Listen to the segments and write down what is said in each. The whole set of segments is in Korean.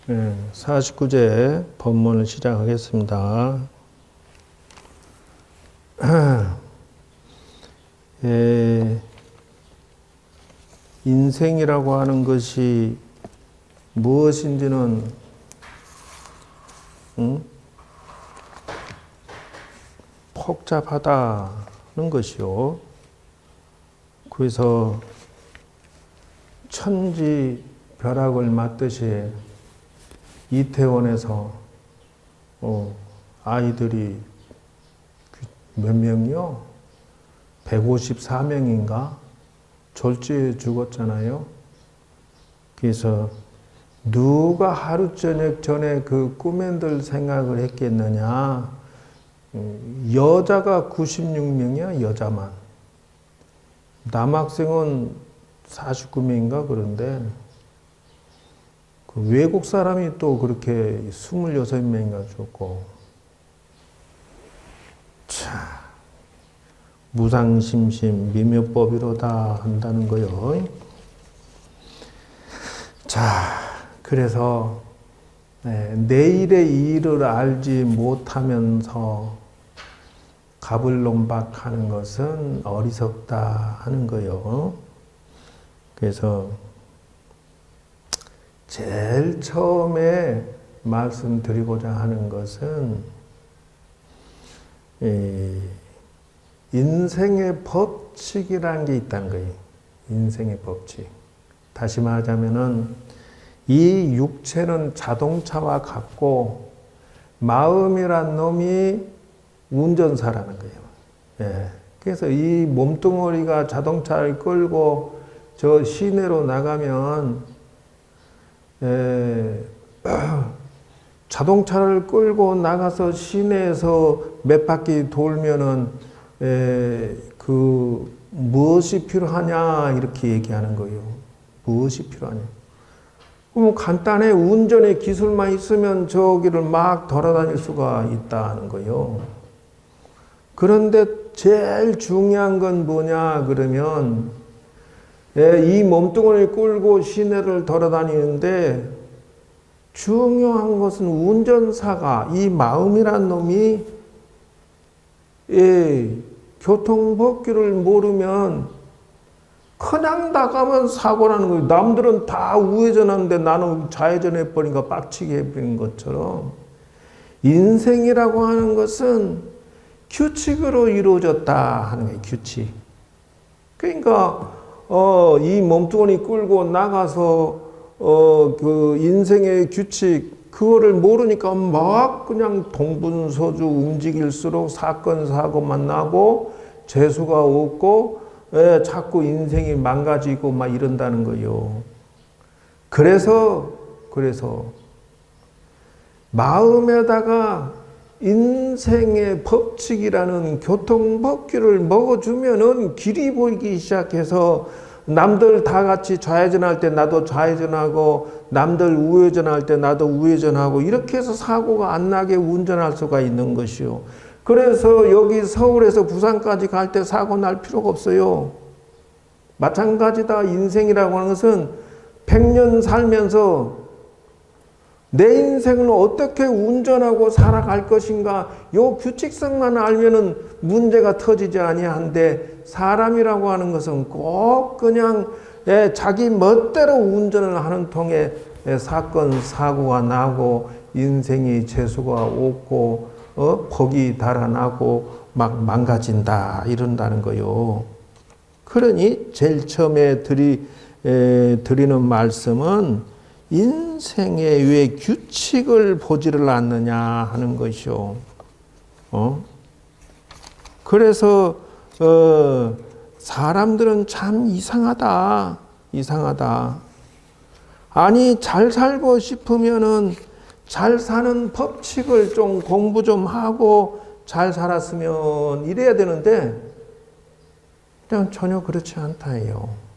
49제 법문을 시작하겠습니다. 인생이라고 하는 것이 무엇인지는 복잡하다는 것이요. 그래서 천지 벼락을 맞듯이 이태원에서 아이들이 몇 명이요? 154명인가? 졸지에 죽었잖아요. 그래서 누가 하루 저녁 전에 그 꿈엔들 생각을 했겠느냐? 여자가 96명이야, 여자만. 남학생은 49명인가 그런데 그 외국 사람이 또 그렇게 26명인가 죽고. 자, 무상심심 미묘법이로다 한다는 거요. 자, 그래서 내일의 일을 알지 못하면서 가불론박하는 것은 어리석다 하는 거요. 그래서 제일 처음에 말씀드리고자 하는 것은 인생의 법칙이라는 게 있다는 거예요. 인생의 법칙. 다시 말하자면은 이 육체는 자동차와 같고 마음이란 놈이 운전사라는 거예요. 그래서 이 몸뚱어리가 자동차를 끌고 저 시내로 나가면 자동차를 끌고 나가서 시내에서 몇 바퀴 돌면은 그 무엇이 필요하냐 이렇게 얘기하는 거예요. 무엇이 필요하냐. 그럼 간단해. 운전의 기술만 있으면 저기를 막 돌아다닐 수가 있다는 거예요. 그런데 제일 중요한 건 뭐냐 그러면 이 몸뚱어리를 끌고 시내를 돌아다니는데 중요한 것은 운전사가 이 마음이란 놈이 교통법규를 모르면 그냥 나가면 사고라는 거예요. 남들은 다 우회전하는데 나는 좌회전해 버리니까 빡치게 해버린 것처럼 인생이라고 하는 것은 규칙으로 이루어졌다 하는 거예요. 규칙. 그러니까 이 몸뚱어리 끌고 나가서 그 인생의 규칙 그거를 모르니까 막 그냥 동분서주 움직일수록 사건 사고만 나고 재수가 없고 자꾸 인생이 망가지고 막 이런다는 거예요. 그래서 마음에다가 인생의 법칙이라는 교통법규를 먹어주면은 길이 보이기 시작해서 남들 다 같이 좌회전할 때 나도 좌회전하고 남들 우회전할 때 나도 우회전하고 이렇게 해서 사고가 안 나게 운전할 수가 있는 것이요. 그래서 여기 서울에서 부산까지 갈 때 사고 날 필요가 없어요. 마찬가지다. 인생이라고 하는 것은 100년 살면서 내 인생을 어떻게 운전하고 살아갈 것인가 요 규칙성만 알면은 문제가 터지지 아니한데 사람이라고 하는 것은 꼭 그냥 자기 멋대로 운전을 하는 통에 사건 사고가 나고 인생이 재수가 없고 복이 달아나고 막 망가진다 이런다는 거요. 그러니 제일 처음에 드리는 말씀은 인생에 왜 규칙을 보지를 않느냐 하는 것이요. 그래서 사람들은 참 이상하다. 아니 잘 살고 싶으면은 잘 사는 법칙을 좀 공부 좀 하고 잘 살았으면 이래야 되는데 그냥 전혀 그렇지 않다예요.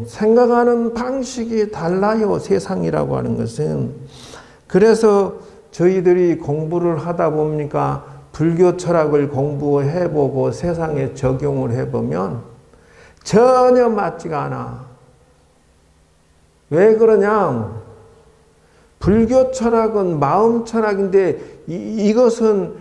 생각하는 방식이 달라요. 세상이라고 하는 것은. 그래서 저희들이 공부를 하다 보니까 불교 철학을 공부해보고 세상에 적용을 해보면 전혀 맞지가 않아. 왜 그러냐? 불교 철학은 마음 철학인데 이것은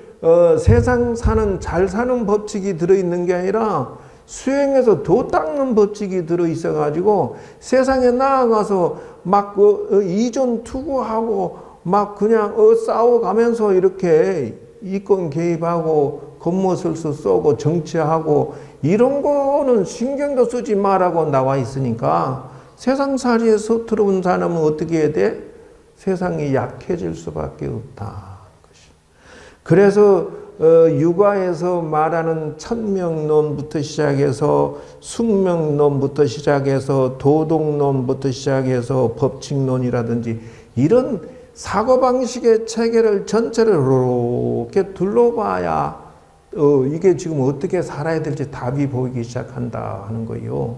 세상 사는 잘 사는 법칙이 들어있는 게 아니라 수행해서 도 닦는 법칙이 들어있어 가지고 세상에 나아가서 막 이전 투구하고 막 그냥 싸워가면서 이렇게 이권 개입하고 겉모술수 쏘고 정치하고 이런 거는 신경도 쓰지 마라고 나와 있으니까 세상살이에 서투른 사람은 어떻게 해야 돼? 세상이 약해질 수밖에 없다. 그래서 육아에서 말하는 천명론부터 시작해서 숙명론부터 시작해서 도덕론부터 시작해서 법칙론이라든지 이런 사고방식의 체계를 전체를 이렇게 둘러봐야 이게 지금 어떻게 살아야 될지 답이 보이기 시작한다 하는 거예요.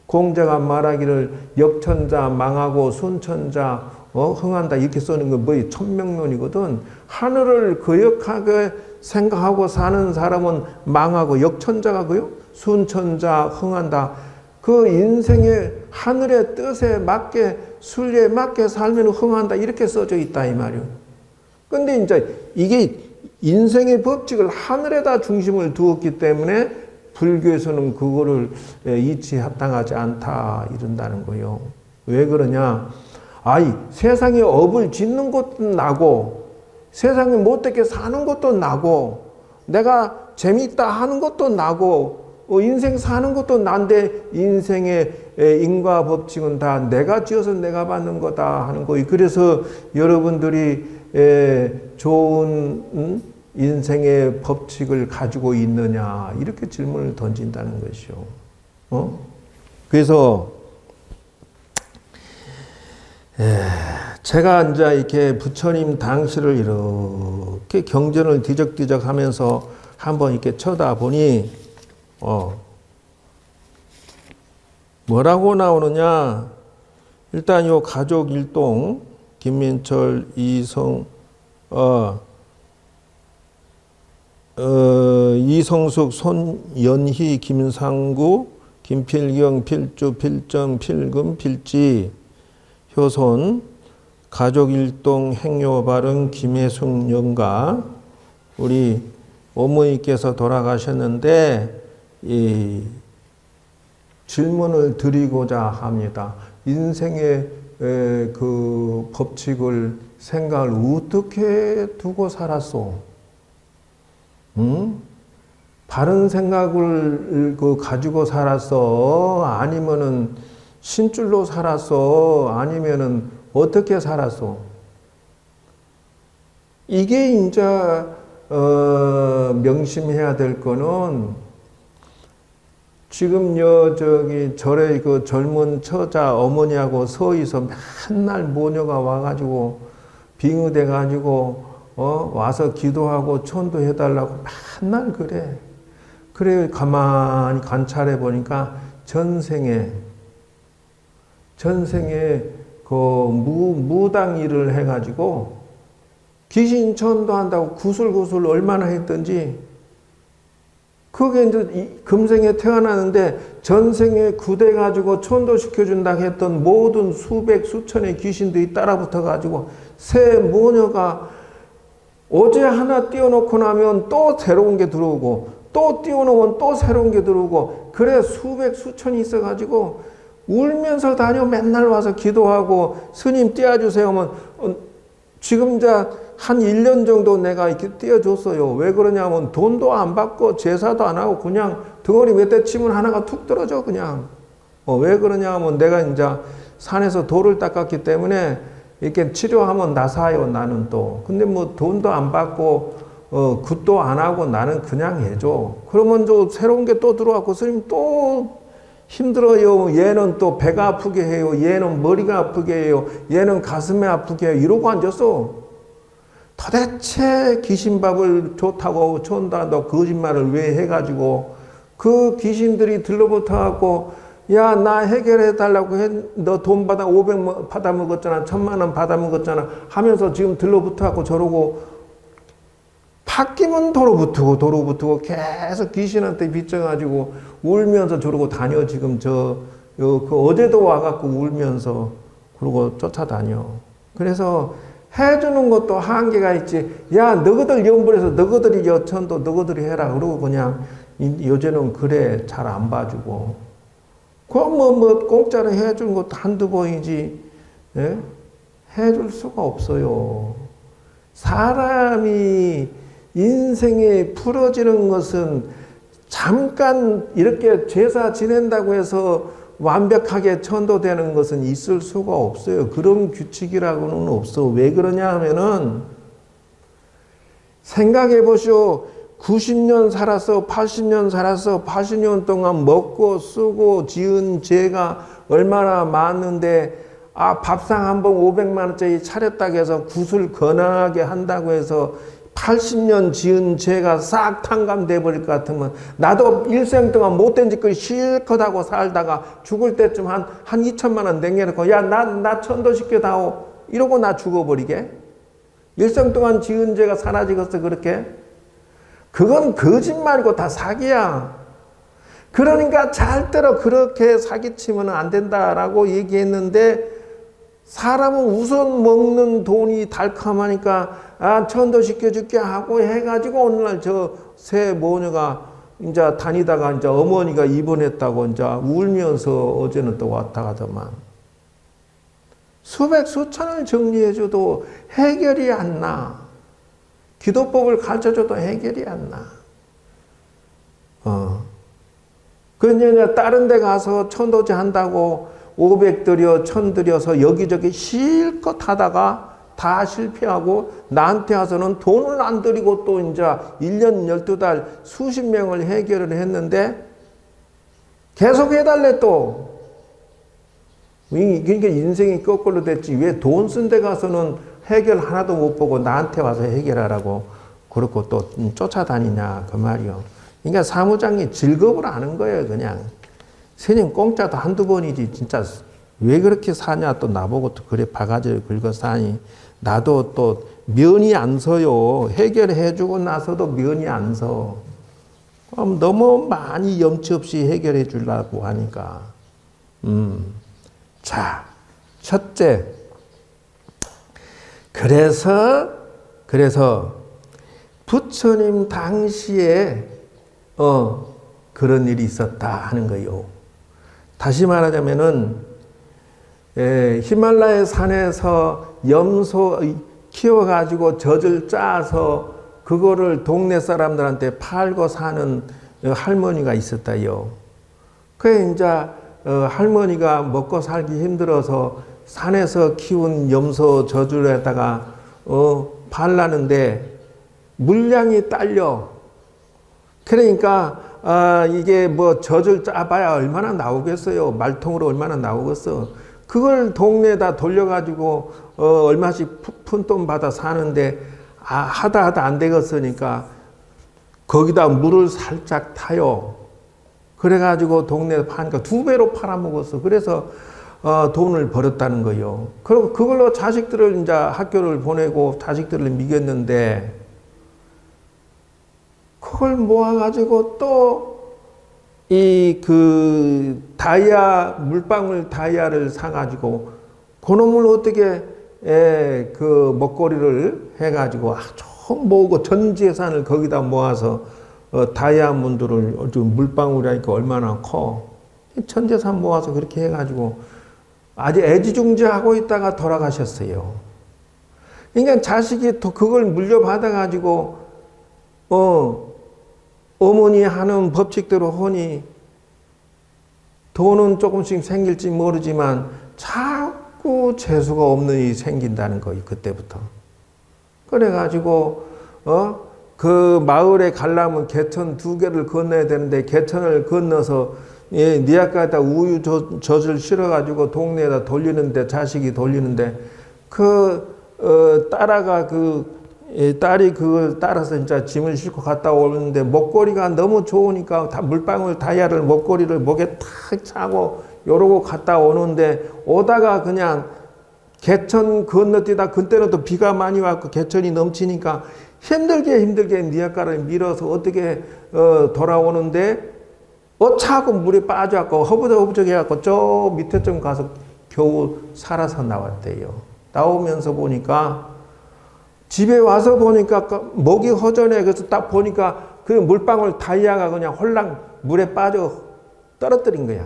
공자가 말하기를 역천자 망하고 순천자 흥한다 이렇게 쓰는 건 뭐예요? 천명론이거든. 하늘을 거역하게 생각하고 사는 사람은 망하고 역천자가고요. 순천자 흥한다. 그 인생의 하늘의 뜻에 맞게 순리에 맞게 살면 흥한다 이렇게 써져 있다 이 말이에요. 근데 이제 이게 인생의 법칙을 하늘에다 중심을 두었기 때문에 불교에서는 그거를 이치 합당하지 않다 이런다는 거예요. 왜 그러냐? 세상에 업을 짓는 것도 나고 세상에 못되게 사는 것도 나고 내가 재밌다 하는 것도 나고 인생 사는 것도 난데 인생의 인과 법칙은 다 내가 지어서 내가 받는 거다 하는 거예요. 그래서 여러분들이 좋은 인생의 법칙을 가지고 있느냐 이렇게 질문을 던진다는 것이요. 그래서 제가 이제 이렇게 부처님 당시를 이렇게 경전을 뒤적뒤적 하면서 한번 이렇게 쳐다보니 뭐라고 나오느냐? 일단 요 가족 일동 김민철, 이성숙, 손연희, 김상구, 김필경, 필주, 필정, 필금, 필지, 효손, 가족일동 행요발은 김혜숙 영가, 우리 어머니께서 돌아가셨는데 이 질문을 드리고자 합니다. 인생의 그 법칙을 생각을 어떻게 두고 살았소? 바른 생각을 가지고 살았어? 아니면은 신줄로 살았어? 아니면은 어떻게 살았어? 이게 이제 명심해야 될 거는 지금 절에 그 젊은 처자 어머니하고 서이서 맨날 모녀가 와가지고 빙의돼가지고 와서 기도하고 천도해달라고 맨날 그래. 그래 가만히 관찰해 보니까 전생에 그 무당 일을 해가지고 귀신 천도한다고 구슬구슬 얼마나 했던지 그게 이제 금생에 태어나는데 전생에 구대가지고 천도시켜준다고 했던 모든 수백 수천의 귀신들이 따라붙어가지고 새 모녀가 어제 하나 띄워놓고 나면 또 새로운 게 들어오고 또 띄워놓으면 또 새로운 게 들어오고 그래 수백 수천이 있어가지고 울면서 다녀 맨날 와서 기도하고 스님 띄워주세요 하면 지금 이제 한 1년 정도 내가 이렇게 띄워줬어요. 왜 그러냐면 돈도 안 받고 제사도 안 하고 그냥 덩어리 몇 대 치면 하나가 툭 떨어져 그냥. 왜 그러냐면 내가 이제 산에서 돌을 닦았기 때문에 이렇게 치료하면 나사요 나는 또. 근데 뭐 돈도 안 받고 굿도 안 하고 나는 그냥 해줘. 그러면 저 새로운 게 또 들어왔고 스님 또 힘들어요. 얘는 또 배가 아프게 해요. 얘는 머리가 아프게 해요. 얘는 가슴에 아프게 해요. 이러고 앉았어. 도대체 귀신밥을 좋다고 천다고 거짓말을 왜 해가지고 그 귀신들이 들러붙어갖고 야 나 해결해달라고 해. 너 돈 받아 500만 받아먹었잖아. 1000만 원 받아먹었잖아. 하면서 지금 들러붙어갖고 저러고 바뀌면 도로 붙고 계속 귀신한테 빚져가지고 울면서 저러고 다녀. 지금 그 어제도 와갖고 울면서 그러고 쫓아다녀. 그래서 해주는 것도 한계가 있지. 야, 너희들 연불해서 너희들이 여천도 너희들이 해라. 그러고 그냥 요새는 그래 잘 안 봐주고. 그럼 뭐 공짜로 해주는 것도 한두 번이지. 예? 해줄 수가 없어요. 사람이 인생에 풀어지는 것은 잠깐 이렇게 제사 지낸다고 해서 완벽하게 천도되는 것은 있을 수가 없어요. 그런 규칙이라고는 없어. 왜 그러냐 하면은 생각해 보시오. 90년 살았어, 80년 살았어, 80년 동안 먹고 쓰고 지은 죄가 얼마나 많은데, 아, 밥상 한 번 500만 원짜리 차렸다고 해서 굿을 건강하게 한다고 해서 80년 지은 죄가 싹 탕감돼 버릴 것 같으면, 나도 일생 동안 못된 짓거리 실컷 하고 살다가 죽을 때쯤 한 2천만 원 남겨놓고, 야, 나 천도시켜다오. 이러고 나 죽어버리게? 일생 동안 지은 죄가 사라지겠어, 그렇게? 그건 거짓말이고 다 사기야. 그러니까 절대로 그렇게 사기치면 안 된다라고 얘기했는데, 사람은 우선 먹는 돈이 달콤하니까, 아, 천도시켜줄게 하고 해가지고, 오늘날 저 새 모녀가 이제 다니다가 이제 어머니가 입원했다고 이제 울면서 어제는 또 왔다 가더만. 수백 수천을 정리해줘도 해결이 안 나. 기도법을 가르쳐줘도 해결이 안 나. 그러냐, 다른 데 가서 천도제 한다고 500 들여, 1000 들여서 여기저기 실컷 하다가 다 실패하고, 나한테 와서는 돈을 안 들이고 또 이제 1년 12달 수십 명을 해결을 했는데, 계속 해달래 또. 그러니까 인생이 거꾸로 됐지. 왜 돈 쓴 데 가서는 해결 하나도 못 보고 나한테 와서 해결하라고 그렇고 또 쫓아다니냐, 그 말이요. 그러니까 사무장이 즐겁을 아는 거예요, 그냥. 스님 공짜도 한두 번이지, 진짜 왜 그렇게 사냐, 또 나보고 또 그래 바가지를 긁어 사니. 나도 또 면이 안 서요. 해결해주고 나서도 면이 안 서. 그럼 너무 많이 염치 없이 해결해 주려고 하니까. 자, 첫째. 그래서 부처님 당시에 그런 일이 있었다 하는 거예요. 다시 말하자면은 히말라야 산에서 염소 키워가지고 젖을 짜서 그거를 동네 사람들한테 팔고 사는 할머니가 있었다요. 그래 이제 할머니가 먹고 살기 힘들어서 산에서 키운 염소 젖을에다가 팔라는데 물량이 딸려. 그러니까 이게 뭐 젖을 짜봐야 얼마나 나오겠어요. 말통으로 얼마나 나오겠어. 그걸 동네에다 돌려가지고 얼마씩 푼돈 받아 사는데, 하다 안 되겠으니까 거기다 물을 살짝 타요. 그래가지고 동네에 파니까 2배로 팔아먹었어. 그래서 돈을 벌었다는 거예요. 그리고 그걸로 자식들을 이제 학교를 보내고 자식들을 미겼는데, 그걸 모아가지고 또 물방울 다이아를 사가지고, 그놈을 어떻게, 그 먹거리를 해가지고 아주 모으고 전 재산을 거기다 모아서, 다이아몬드를, 물방울이니까 얼마나 커. 전 재산 모아서 그렇게 해가지고 아주 애지중지하고 있다가 돌아가셨어요. 그러니까 자식이 또 그걸 물려받아가지고, 어머니 하는 법칙대로 하니 돈은 조금씩 생길지 모르지만 자꾸 재수가 없는 일이 생긴다는 거예요, 그때부터. 그래가지고, 그 마을에 가려면 개천 2개를 건너야 되는데, 개천을 건너서, 네 아까에다 우유 젖을 실어가지고 동네에다 돌리는데, 자식이 돌리는데, 딸이 그걸 따라서 진짜 짐을 싣고 갔다 오는데, 먹거리가 너무 좋으니까 물방울 다이아를 먹거리를 목에 탁 차고 요러고 갔다 오는데, 오다가 그냥 개천 건너뛰다, 그때는 또 비가 많이 왔고 개천이 넘치니까 힘들게 니아까를 밀어서 어떻게 돌아오는데, 차고 물에 빠져갖고 허부적허부적 해갖고 저 밑에 좀 가서 겨우 살아서 나왔대요. 나오면서 보니까 집에 와서 보니까 목이 허전해. 그래서 딱 보니까 그 물방울 다이아가 그냥 홀랑 물에 빠져 떨어뜨린 거야.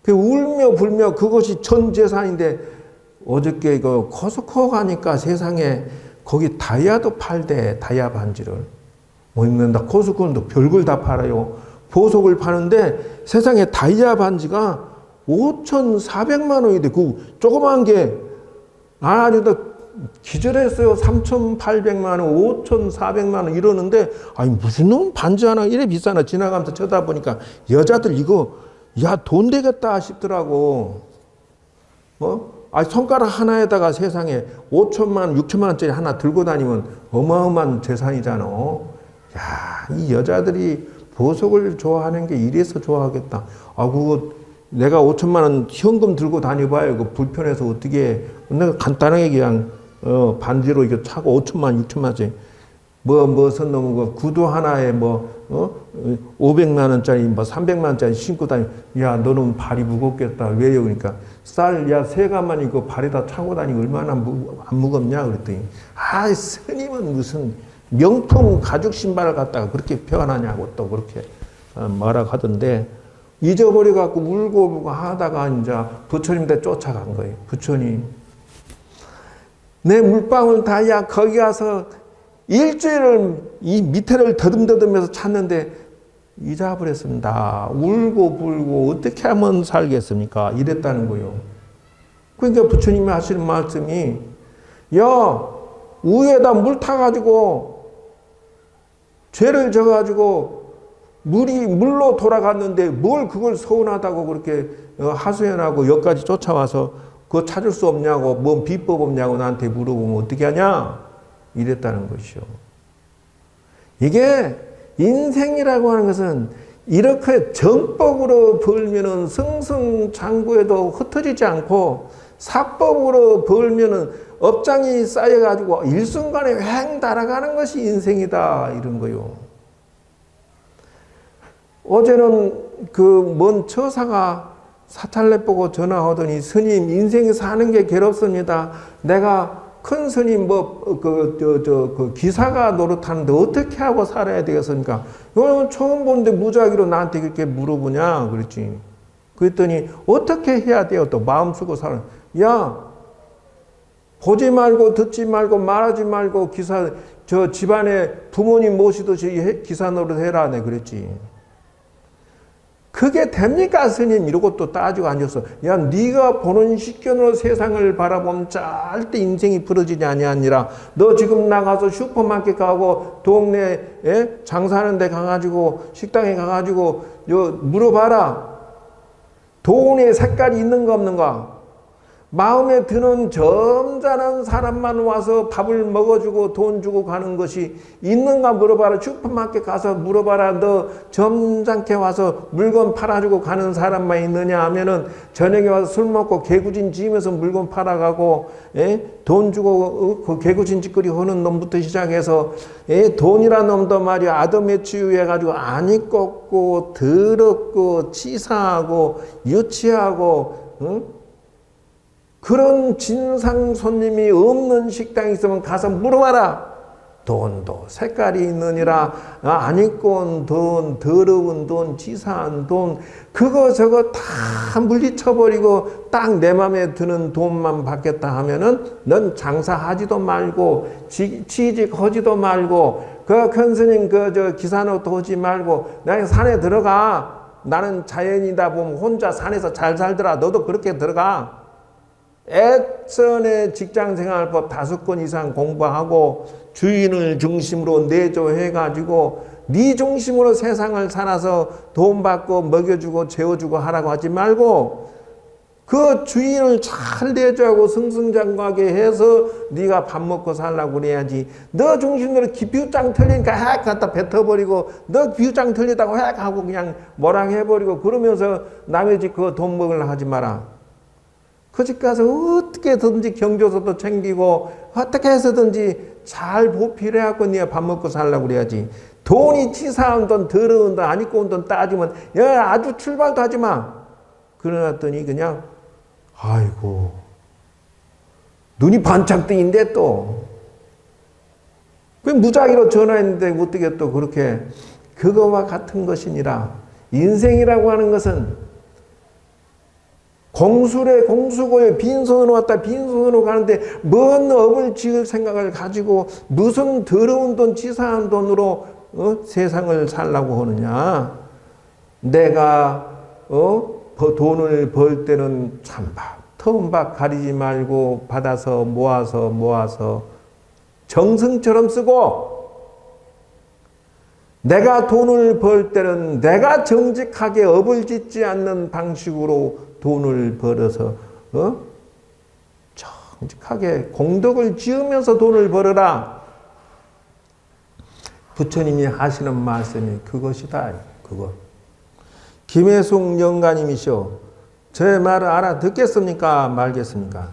그 울며 불며 그것이 전 재산인데 어저께 그 코스코 가니까 세상에 거기 다이아도 팔대. 다이아 반지를. 뭐 있는다. 코스코는 또 별걸 다 팔아요. 보석을 파는데 세상에 다이아 반지가 5,400만 원이 돼. 그 조그만 게 아주 기절했어요. 3,800만 원, 5,400만 원 이러는데 아니 무슨 놈 반지 하나 이래 비싸나 지나가면서 쳐다보니까 여자들 이거 야 돈 되겠다 싶더라고. 아 손가락 하나에다가 세상에 5천만 원, 6천만 원짜리 하나 들고 다니면 어마어마한 재산이잖아. 야, 이 여자들이 보석을 좋아하는 게 이래서 좋아하겠다. 아 그거 내가 5천만 원 현금 들고 다녀봐요. 그 불편해서 어떻게 내가 간단하게 그냥 반지로 이거 차고 5천만 원, 6천만 원짜리 무슨 놈은 그 구두 하나에 500만 원짜리 300만 원짜리 신고 다니. 야 너는 발이 무겁겠다. 왜요? 그러니까 야 세가만 이거 발에다 차고 다니고 얼마나 안 무겁냐 그랬더니 아 스님은 무슨 명품 가죽 신발을 갖다가 그렇게 표현하냐고 또 그렇게 뭐라고 하던데. 잊어버려 갖고 울고 하다가 이제 부처님한테 쫓아간 거예요. 부처님, 내 물방울 다이아 거기 가서 일주일을 이 밑에를 더듬더듬해서 찾는데 잊어버렸습니다. 울고 불고 어떻게 하면 살겠습니까? 이랬다는 거예요. 그러니까 부처님이 하시는 말씀이 야 우에다 물 타가지고 죄를 져가지고 물로 돌아갔는데 뭘 그걸 서운하다고 그렇게 하소연하고 여기까지 쫓아와서 그거 찾을 수 없냐고 뭔 비법 없냐고 나한테 물어보면 어떻게 하냐 이랬다는 것이요. 이게 인생이라고 하는 것은 이렇게 정법으로 벌면은 승승장구해도 흩어지지 않고 사법으로 벌면은 업장이 쌓여가지고 일순간에 횡 달아가는 것이 인생이다 이런 거요. 어제는 그 먼 처사가 사찰내 보고 전화하더니 스님 인생이 사는 게 괴롭습니다. 내가 큰 스님 그 기사가 노릇하는데 어떻게 하고 살아야 되겠습니까? 이거는 처음 보는데 무작위로 나한테 그렇게 물어보냐 그랬지. 그랬더니 어떻게 해야 돼요? 또 마음 쓰고 살아. 야 보지 말고 듣지 말고 말하지 말고 기사 저 집안에 부모님 모시듯이 기사 노릇 해라 네 그랬지. 그게 됩니까 스님? 이러고 또 따지고 앉았어. 야 네가 보는 식견으로 세상을 바라보면 절대 인생이 부러지지 아니하니라. 너 지금 나가서 슈퍼마켓 가고 동네에 장사하는 데 가가지고 식당에 가가지고 물어봐라. 돈의 색깔이 있는가 없는가? 마음에 드는 점잖은 사람만 와서 밥을 먹어주고 돈 주고 가는 것이 있는가 물어봐라. 슈퍼마켓 가서 물어봐라. 너 점잖게 와서 물건 팔아주고 가는 사람만 있느냐 하면은 저녁에 와서 술 먹고 개구진 지으면서 물건 팔아가고 돈 주고 그 개구진 짓거리 하는 놈부터 시작해서 돈이라는 놈도 말이야 아담에 치유해가지고 안이 꺾고 더럽고 치사하고 유치하고 그런 진상 손님이 없는 식당이 있으면 가서 물어봐라. 돈도 색깔이 있느니라. 안 입고 온 돈, 더러운 돈, 치사한 돈 그거 저거 다 물리쳐버리고 딱 내 맘에 드는 돈만 받겠다 하면은 넌 장사하지도 말고 취직하지도 말고 그 큰 스님 저 기사노도 하지 말고 나 산에 들어가. 나는 자연이다 보면 혼자 산에서 잘 살더라. 너도 그렇게 들어가. 애전에 직장생활법 5권 이상 공부하고 주인을 중심으로 내조해가지고 네 중심으로 세상을 살아서 돈 받고 먹여주고 재워주고 하라고 하지 말고 그 주인을 잘 내조하고 승승장구하게 해서 네가 밥 먹고 살라고 그래야지. 너 중심으로 비유장 틀리니까 핵 갖다 뱉어버리고 너 비유장 틀리다고 핵 하고 그냥 뭐라 해버리고 그러면서 남의 집 그거 돈 먹으려 하지 마라. 그 집 가서 어떻게든지 경조서도 챙기고 어떻게 해서든지 잘 보필해갖고 네가 밥 먹고 살라고 그래야지. 돈이 치사한 돈, 더러운 돈, 안 입고 온 돈 따지면 야 아주 출발도 하지 마. 그러놨더니 그냥 아이고 눈이 반짝 뜨인데 또. 그 무작위로 전화했는데 어떻게 또 그렇게 그거와 같은 것이니라. 인생이라고 하는 것은 공수래 공수고요. 빈손으로 왔다 빈손으로 가는데 뭔 업을 지을 생각을 가지고 무슨 더러운 돈 치사한 돈으로 세상을 살라고 하느냐. 내가 돈을 벌 때는 찬밥 터운밥 가리지 말고 받아서 모아서 정승처럼 쓰고, 내가 돈을 벌 때는 내가 정직하게 업을 짓지 않는 방식으로 돈을 벌어서 정직하게 공덕을 지으면서 돈을 벌어라. 부처님이 하시는 말씀이 그것이다. 그것. 김혜숙 영가님이시오. 제 말을 알아듣겠습니까? 말겠습니까?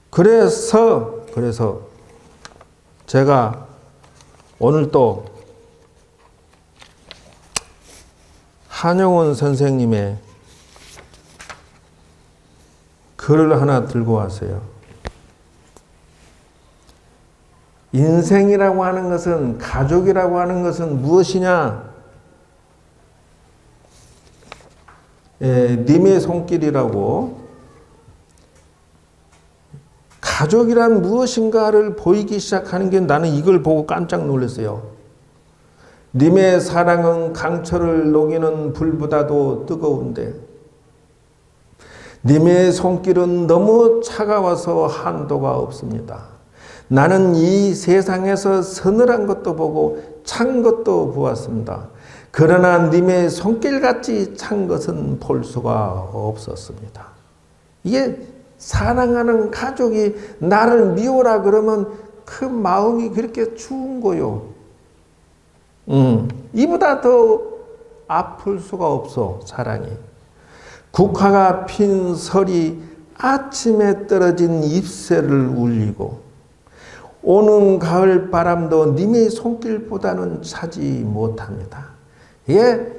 그래서 제가 오늘 또 한영원 선생님의 글을 하나 들고 왔어요. 인생이라고 하는 것은, 가족이라고 하는 것은 무엇이냐? 님의 손길이라고, 가족이란 무엇인가를 보이기 시작하는 게 나는 이걸 보고 깜짝 놀랐어요. 님의 사랑은 강철을 녹이는 불보다도 뜨거운데 님의 손길은 너무 차가워서 한도가 없습니다. 나는 이 세상에서 서늘한 것도 보고 찬 것도 보았습니다. 그러나 님의 손길같이 찬 것은 볼 수가 없었습니다. 이게 사랑하는 가족이 나를 미워라 그러면 그 마음이 그렇게 추운 거요. 이보다 더 아플 수가 없어, 사랑이. 국화가 핀 설이 아침에 떨어진 잎새를 울리고 오는 가을 바람도 님의 손길보다는 차지 못합니다. 예,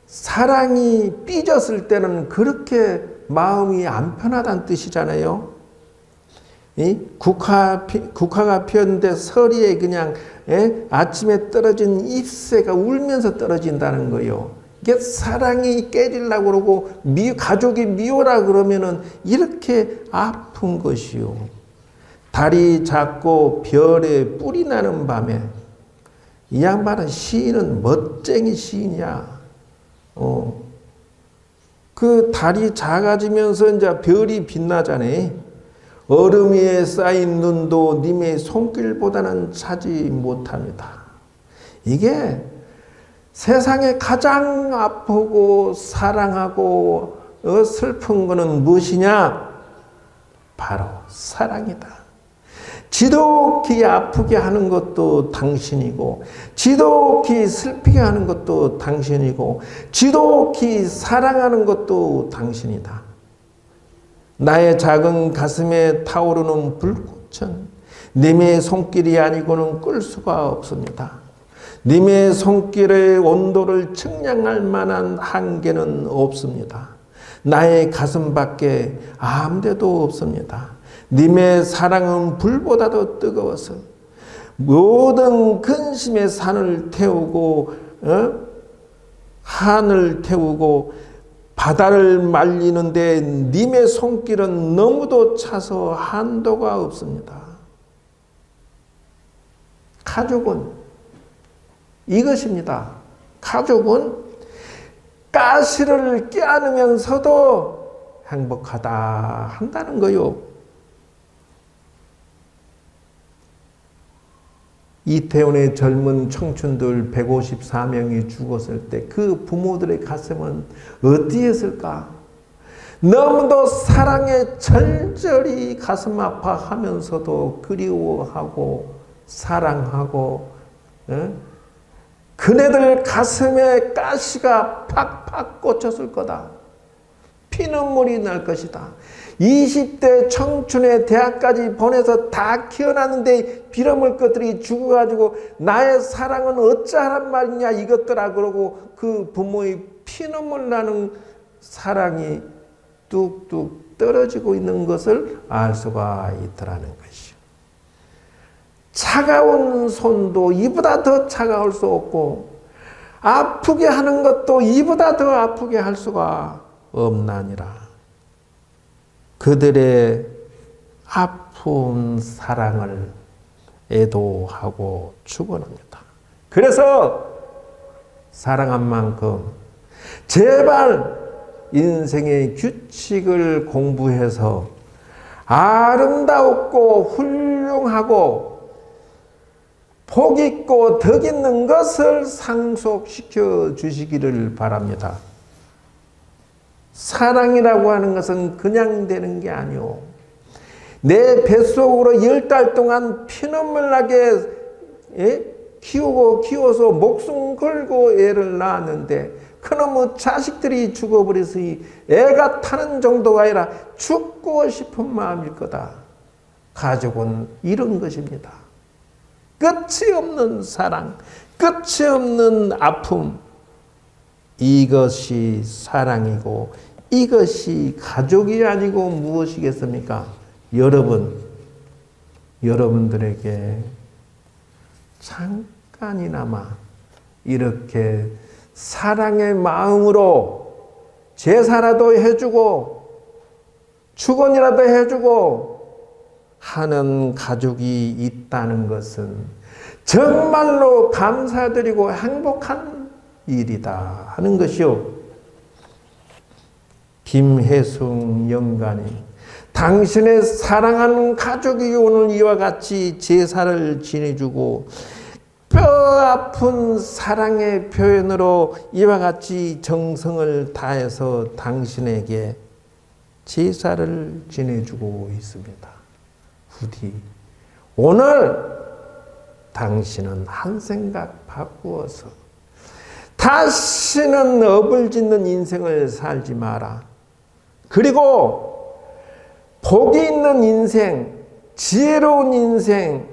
사랑이 삐졌을 때는 그렇게 마음이 안 편하다는 뜻이잖아요. 국화가 피었는데 서리에 그냥 아침에 떨어진 잎새가 울면서 떨어진다는 거예요. 이게 사랑이 깨지려고 그러고 가족이 미워라 그러면은 이렇게 아픈 것이요. 달이 작고 별에 뿔이 나는 밤에, 이 양반은 시인은 멋쟁이 시인이야. 그 달이 작아지면서 이제 별이 빛나잖아요. 얼음 위에 쌓인 눈도 님의 손길보다는 차지 못합니다. 이게 세상에 가장 아프고 사랑하고 슬픈 것은 무엇이냐? 바로 사랑이다. 지독히 아프게 하는 것도 당신이고, 지독히 슬피게 하는 것도 당신이고, 지독히 사랑하는 것도 당신이다. 나의 작은 가슴에 타오르는 불꽃은 님의 손길이 아니고는 끌 수가 없습니다. 님의 손길의 온도를 측량할 만한 한계는 없습니다. 나의 가슴밖에 아무데도 없습니다. 님의 사랑은 불보다도 뜨거워서 모든 근심의 산을 태우고 한을 태우고 바다를 말리는데 님의 손길은 너무도 차서 한도가 없습니다. 가족은 이것입니다. 가족은 가시를 껴안으면서도 행복하다 한다는 거요. 이태원의 젊은 청춘들 154명이 죽었을 때 그 부모들의 가슴은 어디였을까? 너무도 사랑에 절절히 가슴 아파하면서도 그리워하고 사랑하고, 그네들 가슴에 가시가 팍팍 꽂혔을 거다. 피눈물이 날 것이다. 20대 청춘의 대학까지 보내서 다 키워놨는데 빌어먹을 것들이 죽어가지고 나의 사랑은 어찌하란 말이냐 이것들아 그러고 그 부모의 피눈물 나는 사랑이 뚝뚝 떨어지고 있는 것을 알 수가 있더라는 것이요. 차가운 손도 이보다 더 차가울 수 없고 아프게 하는 것도 이보다 더 아프게 할 수가 없나니라. 그들의 아픈 사랑을 애도하고 축원합니다. 그래서 사랑한 만큼 제발 인생의 규칙을 공부해서 아름답고 훌륭하고 복 있고 덕 있는 것을 상속시켜 주시기를 바랍니다. 사랑이라고 하는 것은 그냥 되는 게 아니오. 내 뱃속으로 10달 동안 피눈물 나게 키워서 목숨 걸고 애를 낳았는데 그놈의 자식들이 죽어버렸으니 애가 타는 정도가 아니라 죽고 싶은 마음일 거다. 가족은 이런 것입니다. 끝이 없는 사랑, 끝이 없는 아픔, 이것이 사랑이고 이것이 가족이 아니고 무엇이겠습니까? 여러분들에게 잠깐이나마 이렇게 사랑의 마음으로 제사라도 해주고 축원이라도 해주고 하는 가족이 있다는 것은 정말로 감사드리고 행복한 일이다 하는 것이요. 김혜숙 영가님, 당신의 사랑하는 가족이 오늘 이와 같이 제사를 지내주고 뼈 아픈 사랑의 표현으로 이와 같이 정성을 다해서 당신에게 제사를 지내주고 있습니다. 부디 오늘 당신은 한 생각 바꾸어서 다시는 업을 짓는 인생을 살지 마라. 그리고 복이 있는 인생, 지혜로운 인생,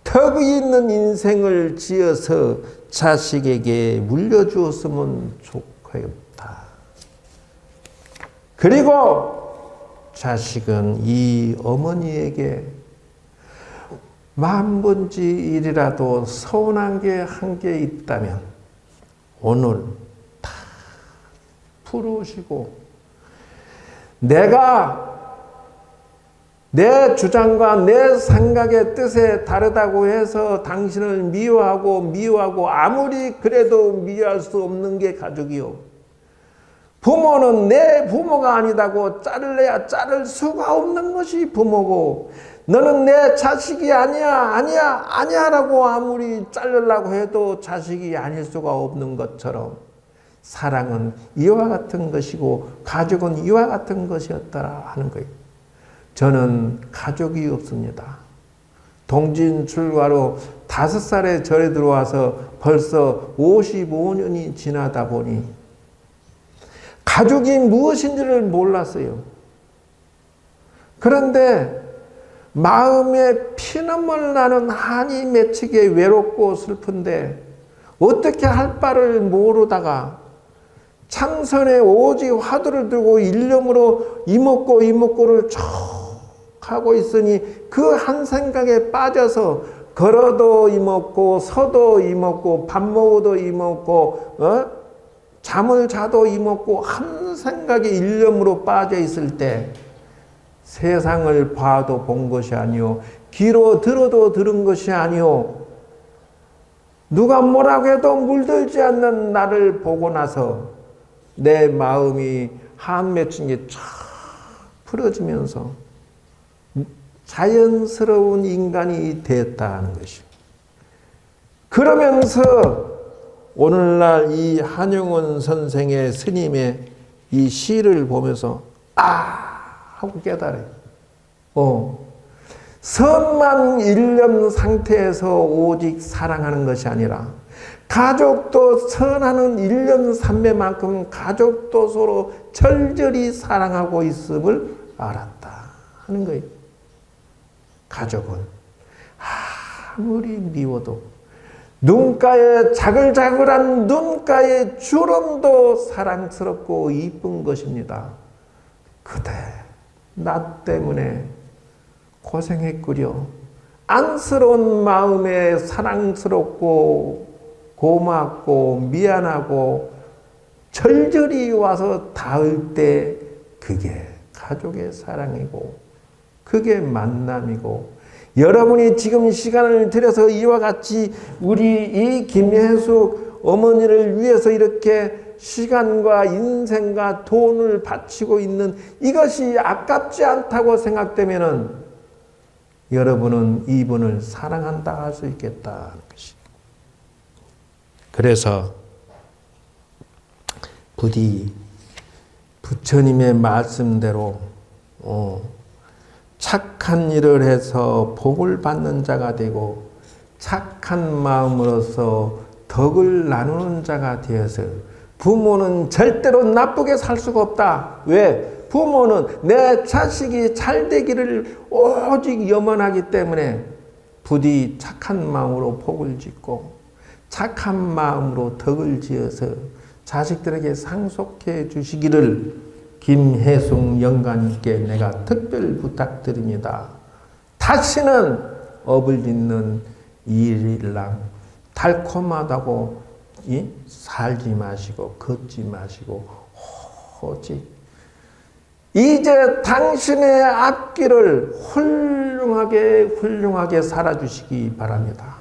덕이 있는 인생을 지어서 자식에게 물려주었으면 좋겠다. 그리고 자식은 이 어머니에게 만번지 일이라도 서운한 게 한 게 있다면 오늘 다 풀으시고 내가 내 주장과 내 생각의 뜻에 다르다고 해서 당신을 미워하고 아무리 그래도 미워할 수 없는 게 가족이요. 부모는 내 부모가 아니다고 자를래야 자를 수가 없는 것이 부모고 너는 내 자식이 아니야라고 아무리 자르려고 해도 자식이 아닐 수가 없는 것처럼 사랑은 이와 같은 것이고 가족은 이와 같은 것이었더라 하는 거예요. 저는 가족이 없습니다. 동진 출가로 5살에 절에 들어와서 벌써 55년이 지나다 보니 가족이 무엇인지를 몰랐어요. 그런데 마음에 피눈물 나는 한이 맺히게 외롭고 슬픈데 어떻게 할 바를 모르다가 참선에 오직 화두를 들고 일념으로 이목고를 쭉 하고 있으니 그 한 생각에 빠져서 걸어도 이먹고 서도 이먹고 밥 먹어도 이먹고 잠을 자도 이먹고 한 생각에 일념으로 빠져 있을 때 세상을 봐도 본 것이 아니오 귀로 들어도 들은 것이 아니오 누가 뭐라고 해도 물들지 않는 나를 보고 나서 내 마음이 한 맺힌 게 쫙 풀어지면서 자연스러운 인간이 됐다는 것입니다. 그러면서 오늘날 이 한용운 선생의 스님의 이 시를 보면서 하고 깨달아요. 선만 일념 상태에서 오직 사랑하는 것이 아니라 가족도 선하는 일념 삼매만큼 가족도 서로 절절히 사랑하고 있음을 알았다 하는 거예요. 가족은 아무리 미워도 눈가에 자글자글한 눈가의 주름도 사랑스럽고 이쁜 것입니다. 그대 나 때문에 고생했구려. 안쓰러운 마음에 사랑스럽고 고맙고 미안하고 절절히 와서 닿을 때 그게 가족의 사랑이고 그게 만남이고, 여러분이 지금 시간을 들여서 이와 같이 우리 이 김혜숙 어머니를 위해서 이렇게 시간과 인생과 돈을 바치고 있는 이것이 아깝지 않다고 생각되면은 여러분은 이분을 사랑한다 할 수 있겠다는 것이. 그래서 부디 부처님의 말씀대로 착한 일을 해서 복을 받는 자가 되고 착한 마음으로서 덕을 나누는 자가 되어서, 부모는 절대로 나쁘게 살 수가 없다. 왜? 부모는 내 자식이 잘 되기를 오직 염원하기 때문에 부디 착한 마음으로 복을 짓고 착한 마음으로 덕을 지어서 자식들에게 상속해 주시기를 김혜숙 영가님께 내가 특별 부탁드립니다. 다시는 업을 짓는 일랑 달콤하다고 살지 마시고 걷지 마시고 오직 이제 당신의 앞길을 훌륭하게 살아주시기 바랍니다.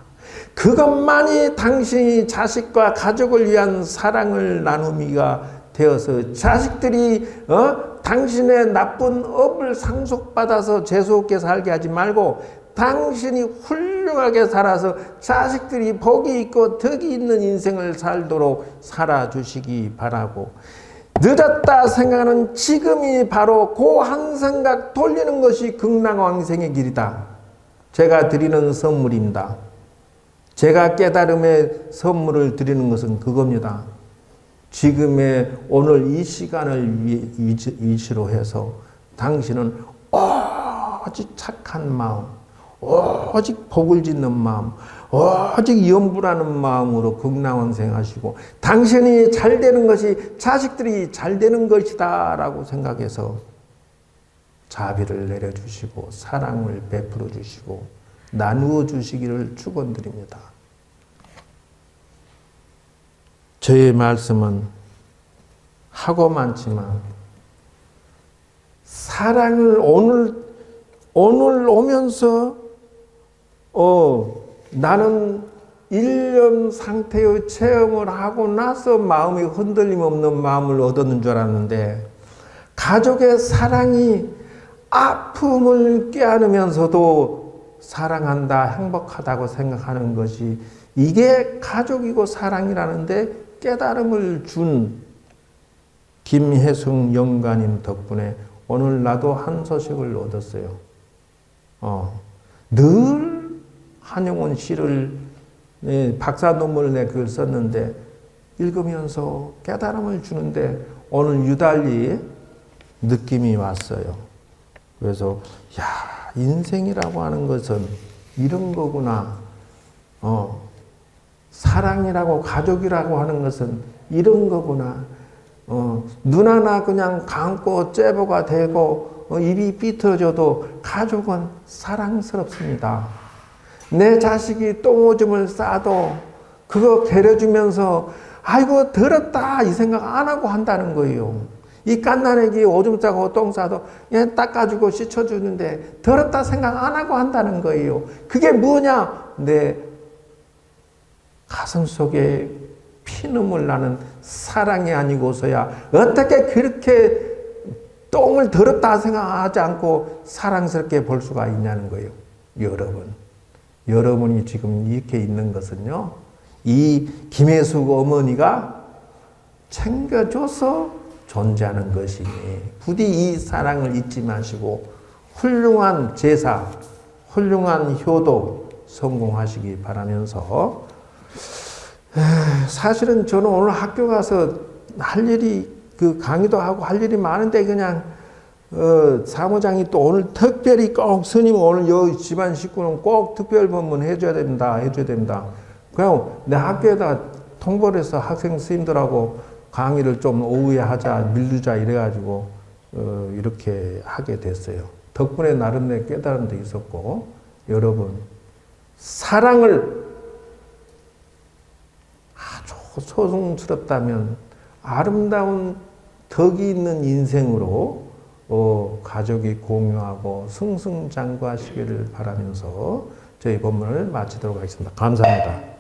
그것만이 당신이 자식과 가족을 위한 사랑을 나누미가 되어서 자식들이 당신의 나쁜 업을 상속받아서 재수없게 살게 하지 말고 당신이 훌륭하게 살아서 자식들이 복이 있고 덕이 있는 인생을 살도록 살아주시기 바라고, 늦었다 생각하는 지금이 바로 그 한 생각 돌리는 것이 극락왕생의 길이다. 제가 드리는 선물입니다. 제가 깨달음의 선물을 드리는 것은 그겁니다. 지금의 오늘 이 시간을 위시로 해서 당신은 오직 착한 마음, 오직 복을 짓는 마음, 오직 염불하는 마음으로 극락왕생하시고 당신이 잘 되는 것이 자식들이 잘 되는 것이다 라고 생각해서 자비를 내려주시고 사랑을 베풀어 주시고 나누어 주시기를 축원드립니다. 저의 말씀은 하고 많지만 사랑을 오늘 오면서 나는 일념 상태의 체험을 하고 나서 마음이 흔들림 없는 마음을 얻었는 줄 알았는데, 가족의 사랑이 아픔을 꾀안으면서도 사랑한다, 행복하다고 생각하는 것이 이게 가족이고 사랑이라는데 깨달음을 준 김혜숙 영가님 덕분에 오늘 나도 한 소식을 얻었어요. 늘 한용운 시를 박사 논문을 내 글 썼는데 읽으면서 깨달음을 주는데 오늘 유달리 느낌이 왔어요. 그래서 인생이라고 하는 것은 이런 거구나. 사랑이라고 가족이라고 하는 것은 이런 거구나. 눈 하나 그냥 감고 째보가 되고 입이 삐뚤어져도 가족은 사랑스럽습니다. 내 자식이 똥오줌을 싸도 그거 데려주면서 아이고 더럽다 이 생각 안 하고 한다는 거예요. 이 갓난애기 오줌 싸고 똥 싸도 그냥 닦아주고 씻어주는데 더럽다 생각 안 하고 한다는 거예요. 그게 뭐냐? 내 가슴 속에 피눈물 나는 사랑이 아니고서야 어떻게 그렇게 똥을 더럽다 생각하지 않고 사랑스럽게 볼 수가 있냐는 거예요. 여러분이 지금 이렇게 있는 것은요, 이 김혜숙 어머니가 챙겨줘서 존재하는 것이니 부디 이 사랑을 잊지 마시고 훌륭한 제사, 훌륭한 효도 성공하시기 바라면서, 사실은 저는 오늘 학교 가서 할 일이 강의도 하고 할 일이 많은데 그냥 사무장이 또 오늘 특별히 꼭 스님 오늘 여기 집안 식구는 꼭 특별 법문 해줘야 된다. 그냥 내 학교에다 통보를 해서 학생 스님들하고 강의를 좀 오후에 하자, 밀주자 이래가지고 이렇게 하게 됐어요. 덕분에 나름대로 깨달은 데 있었고, 여러분 사랑을 아주 소중스럽다면 아름다운 덕이 있는 인생으로 가족이 공유하고 승승장구하시기를 바라면서 저희 본문을 마치도록 하겠습니다. 감사합니다.